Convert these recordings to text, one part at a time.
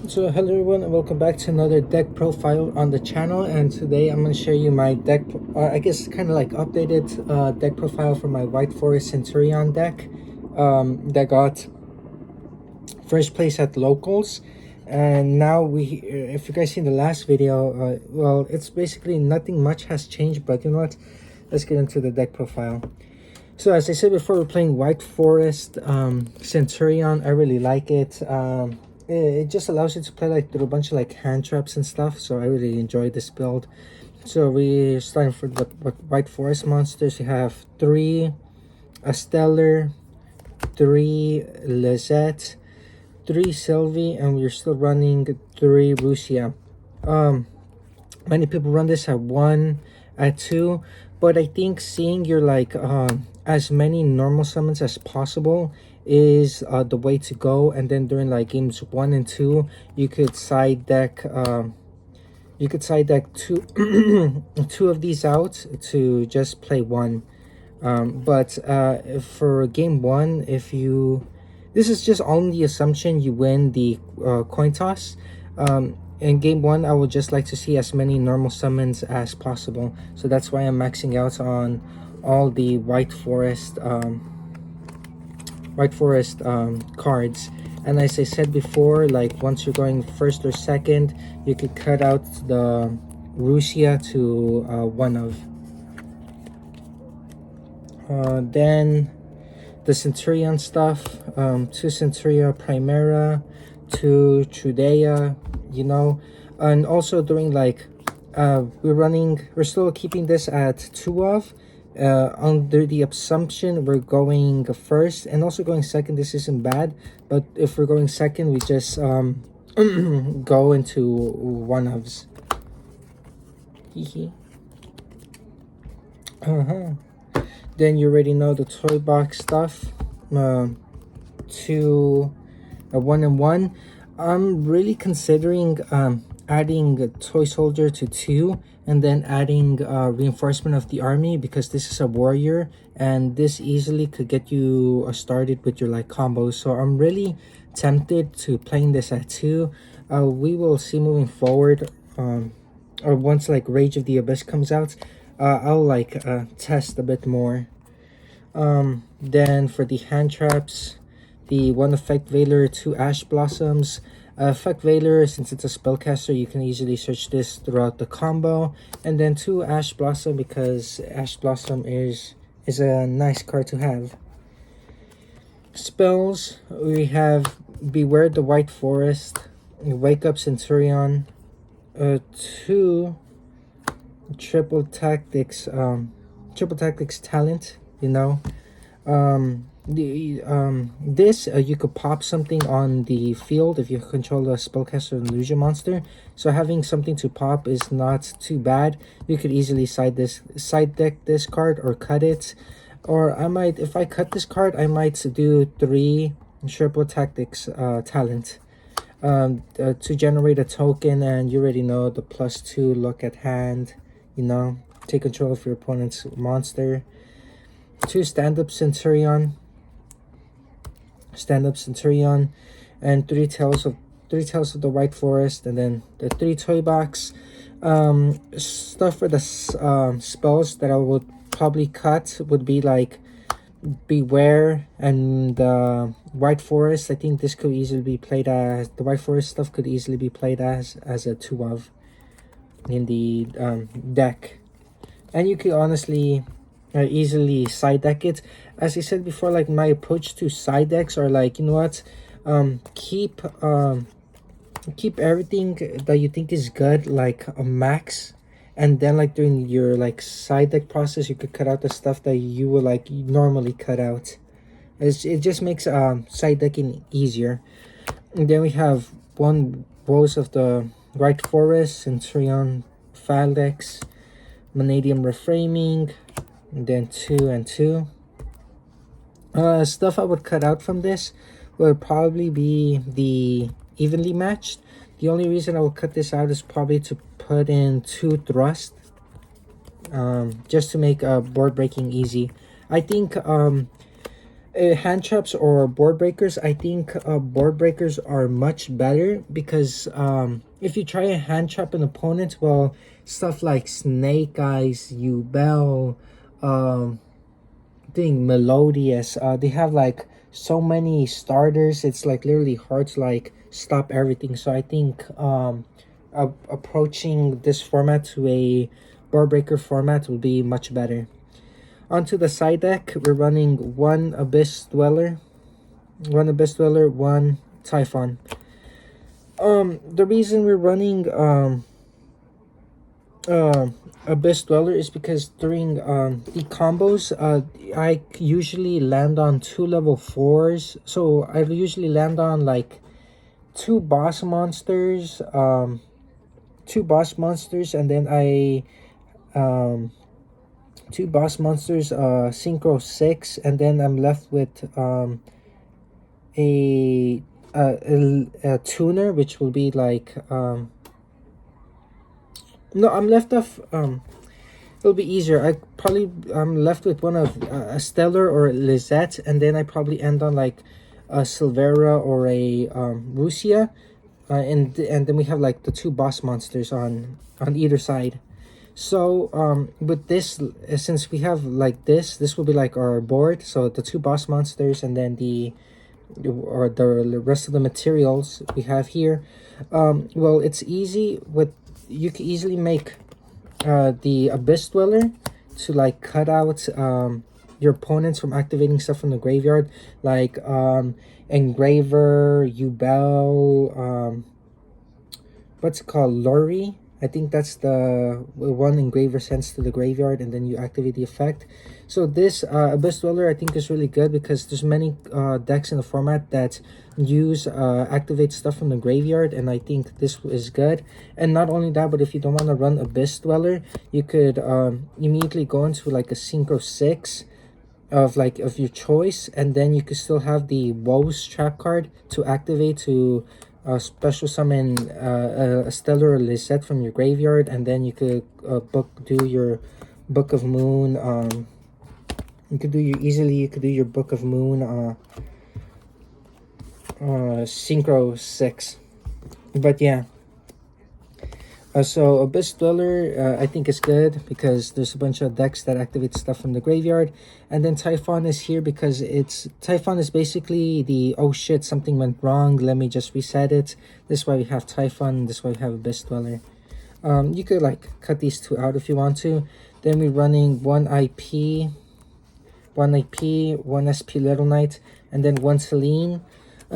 So hello everyone and welcome back to another deck profile on the channel, and today I'm going to show you my deck, I guess kind of like updated deck profile for my White Forest Centurion deck that got first place at locals. And now if you guys seen the last video, well, it's basically nothing much has changed, but you know what, let's get into the deck profile. So as I said before, we're playing White Forest Centurion. I really like it. It just allows you to play like through a bunch of like hand traps and stuff, so I really enjoy this build. So we're starting for the White Forest monsters. You have 3 Stellar, 3 Lizette, 3 Sylvie, and we're still running 3 Rusia. Many people run this at 1, at 2, but I think seeing your like as many normal summons as possible is the way to go. And then during like games 1 and 2, you could side deck two two of these out to just play 1. But for game 1, this is just on the assumption you win the coin toss. In game 1, I would just like to see as many normal summons as possible, so that's why I'm maxing out on all the White Forest cards. And as I said before, like once you're going first or second, you could cut out the Rusia to one of. Then the Centurion stuff, 2 Centuria Primera, 2 Trudea, you know. And also during like we're still keeping this at 2 of, under the assumption we're going first and also going second. This isn't bad, but if we're going second, we just go into 1 ofs. Then you already know the toy box stuff, 2 1 and 1. I'm really considering adding a toy soldier to 2, and then adding reinforcement of the army, because this is a warrior and this easily could get you started with your like combos. So I'm really tempted to playing this at 2. We will see moving forward, or once like Rage of the Abyss comes out, I'll like test a bit more. Then for the hand traps, the 1 Effect Veiler, 2 Ash Blossoms. Effect Veiler, since it's a spellcaster, you can easily search this throughout the combo. And then 2 Ash Blossom, because Ash Blossom is a nice card to have. Spells, we have Beware the White Forest, Wake Up Centurion, 2 Triple Tactics talent, you know. This you could pop something on the field if you control a spellcaster illusion monster, so having something to pop is not too bad. You could easily side deck this card or cut it, or I might, if I cut this card, I might do 3 Triple Tactics talent to generate a token. And you already know the +2 look at hand, you know, take control of your opponent's monster. 2 stand-up Centurion, and 3 Tales of the White Forest, and then the 3 toy box. Stuff for the spells that I would probably cut would be like Beware and White Forest. I think this could easily be played as, the White Forest stuff could easily be played as a 2 of in the deck. And you could honestly easily side deck it. As I said before, like my approach to side decks are like, you know what, keep everything that you think is good like a max, and then like during your like side deck process, you could cut out the stuff that you would like normally cut out. It just makes side decking easier. And then we have 1 Woes of the White Forest, Centurion Phalanx, Mannadium Reframing, and then 2 and 2. Stuff I would cut out from this would probably be the evenly matched. The only reason I will cut this out is probably to put in 2 thrust, just to make board breaking easy. I think Hand traps or board breakers, I think board breakers are much better because if you try a hand trap an opponent, well, stuff like Snake Eyes, Ubel, thing Melodious, they have like so many starters. It's like literally hard to like stop everything. So I think approaching this format to a board breaker format will be much better. Onto the side deck, we're running one Abyss Dweller, one Typhon. The reason we're running Abyss Dweller is because during the combos, I usually land on 2 level 4s. So I usually land on like 2 boss monsters, and then I 2 boss monsters, synchro 6, and then I'm left with a tuner, which will be like no, I'm left off it'll be easier. I'm left with one of a Stellar or a Lizette, and then I probably end on like a Silvera or a Rusia, and then we have like the 2 boss monsters on either side. So with this, since we have like this will be like our board. So the 2 boss monsters and then the rest of the materials we have here. Well, it's easy with, you can easily make the Abyss Dweller to like cut out your opponents from activating stuff from the graveyard, like Engraver, Ubel, what's it called, Lorry. I think that's the one Engraver sends to the graveyard, and then you activate the effect. So this Abyss Dweller I think is really good because there's many decks in the format that use activate stuff from the graveyard, and I think this is good. And not only that, but if you don't want to run Abyss Dweller, you could immediately go into like a Synchro 6 of your choice, and then you could still have the Woes trap card to activate to special summon a Stellar or Lisette from your graveyard, and then you could do your Book of Moon. You could do your Book of Moon Synchro 6. But yeah. So Abyss Dweller I think is good because there's a bunch of decks that activate stuff from the graveyard. And then Typhon is here because Typhon is basically the, oh shit, something went wrong, let me just reset it. This is why we have Typhon, this is why we have Abyss Dweller. You could like cut these 2 out if you want to. Then we're running one IP, one SP Little Knight, and then one Celine.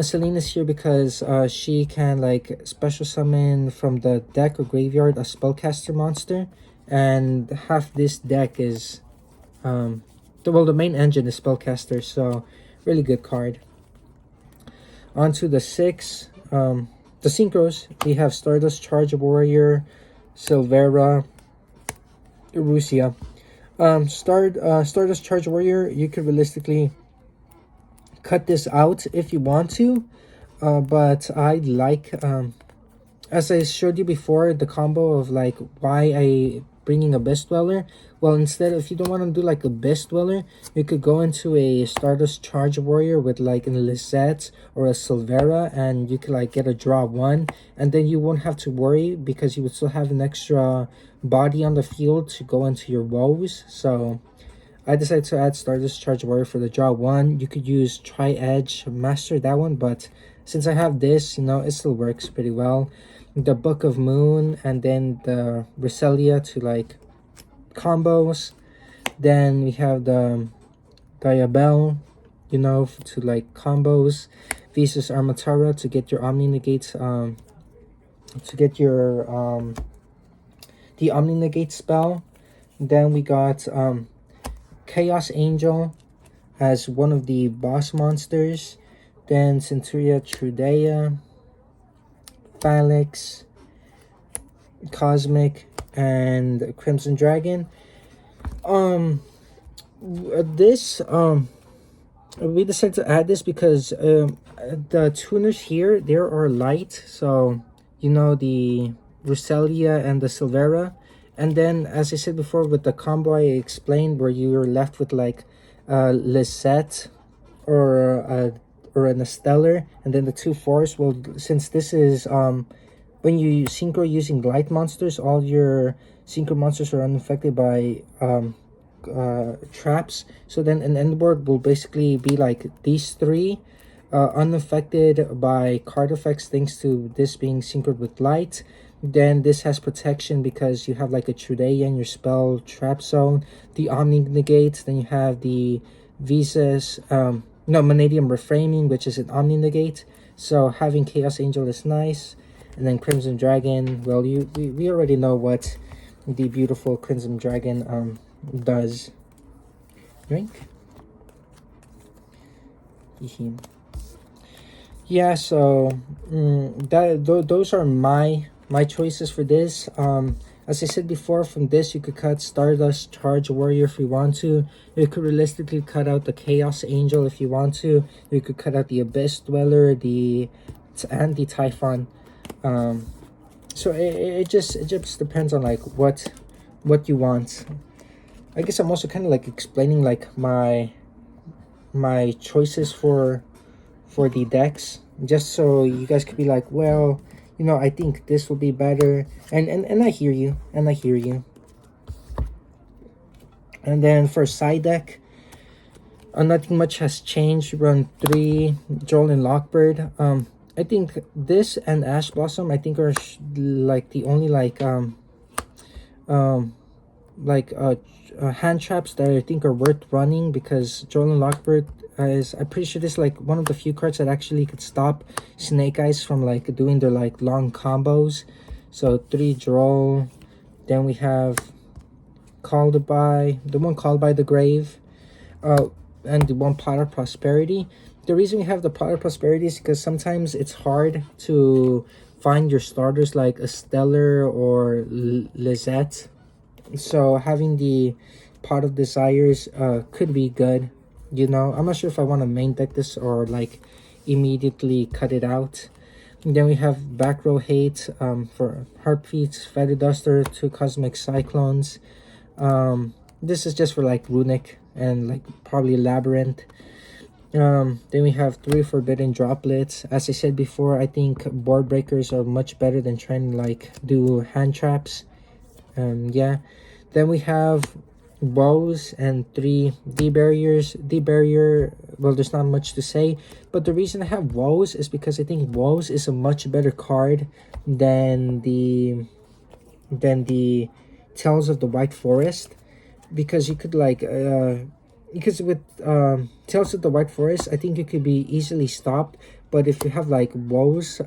Celine is here because she can like special summon from the deck or graveyard a spellcaster monster, and half this deck is the main engine is spellcaster, so really good card. Onto the 6, the synchros. We have Stardust Charge Warrior, Silvera, Rusia. Stardust Charge Warrior, you could realistically cut this out if you want to, but I like as I showed you before, the combo of like why I bringing Abyss Dweller. Well, instead, if you don't want to do like Abyss Dweller, you could go into a Stardust Charge Warrior with like a Lisette or a Silvera, and you could like get a draw 1, and then you won't have to worry because you would still have an extra body on the field to go into your woes. So I decided to add Stardust Charge Warrior for the draw 1. You could use Tri-Edge Master that one, but since I have this, you know, it still works pretty well. The Book of Moon, and then the Roselia to like combos. Then we have the Diabel, you know, to like combos. Visas Armatara to get your Omni Negates, to get your the Omni Negate spell. Then we got Chaos Angel as one of the boss monsters. Then Centuria Trudea, Phalix, Cosmic, and Crimson Dragon. This we decided to add this because the tuners here, there are light, so you know, the Roselia and the Silvera. And then, as I said before, with the combo I explained, where you were left with like Lisette or an stellar, and then the 2 4s. Well, since this is when you synchro using light monsters, all your synchro monsters are unaffected by traps. So then an end board will basically be like these three, unaffected by card effects thanks to this being synchroned with light. Then this has protection because you have like a Trudeia in your spell trap zone, the Omni negate. Then you have the Visas, no, Mannadium reframing, which is an Omni negate. So having Chaos Angel is nice. And then Crimson Dragon, well, we already know what the beautiful Crimson Dragon does. Drink. Yeah, so those are my choices for this. As I said before, from this you could cut Stardust Charge Warrior if you want to. You could realistically cut out the Chaos Angel if you want to. You could cut out the Abyss Dweller, and the Typhon. So it just depends on like what you want. I guess I'm also kind of like explaining like my choices for the decks, just so you guys could be like, well, you know, I think this will be better, and I hear you, And then for side deck, nothing much has changed. Run 3 Joel and Lockbird. I think this and Ash Blossom, I think, are like the only hand traps that I think are worth running, because Joel and Lockbird is, I'm pretty sure this is like one of the few cards that actually could stop Snake Eyes from like doing their like long combos. So 3 Joel, then we have Called by the Grave, and the 1 Pot of Prosperity. The reason we have the Pot of Prosperity is because sometimes it's hard to find your starters like a Stellar or Lizette. So having the Pot of Desires could be good. You know, I'm not sure if I want to main deck this or like immediately cut it out. And then we have Back Row Hate for Heartbeats, Feather Duster, 2 Cosmic Cyclones. This is just for like Runick and like probably Labyrinth. Then we have 3 Forbidden Droplets. As I said before, I think board breakers are much better than trying to like do hand traps. Yeah. Then we have Woes and 3 D-Barriers. D-Barrier, well, there's not much to say. But the reason I have Woes is because I think Woes is a much better card than the Tales of the White Forest. Because you could like, because with Tales of the White Forest, I think it could be easily stopped. But if you have like Woes,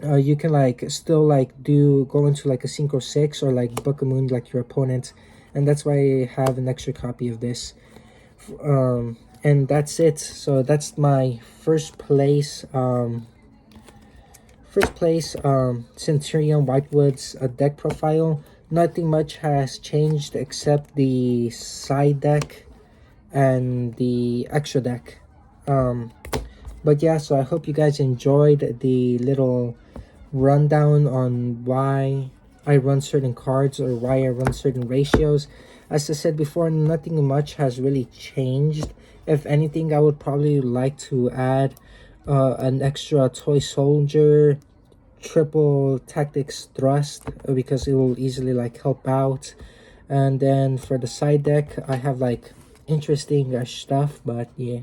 you can like still like go into like a Synchro 6 or like Book of Moon like your opponent. And that's why I have an extra copy of this. And that's it. So that's my first place Centurion Whitewood's deck profile. Nothing much has changed except the side deck and the extra deck. But yeah, so I hope you guys enjoyed the little rundown on why I run certain cards or why I run certain ratios. As I said before, nothing much has really changed. If anything, I would probably like to add an extra Toy Soldier, triple Tactics Thrust, because it will easily like help out. And then for the side deck, I have like interesting stuff, but yeah.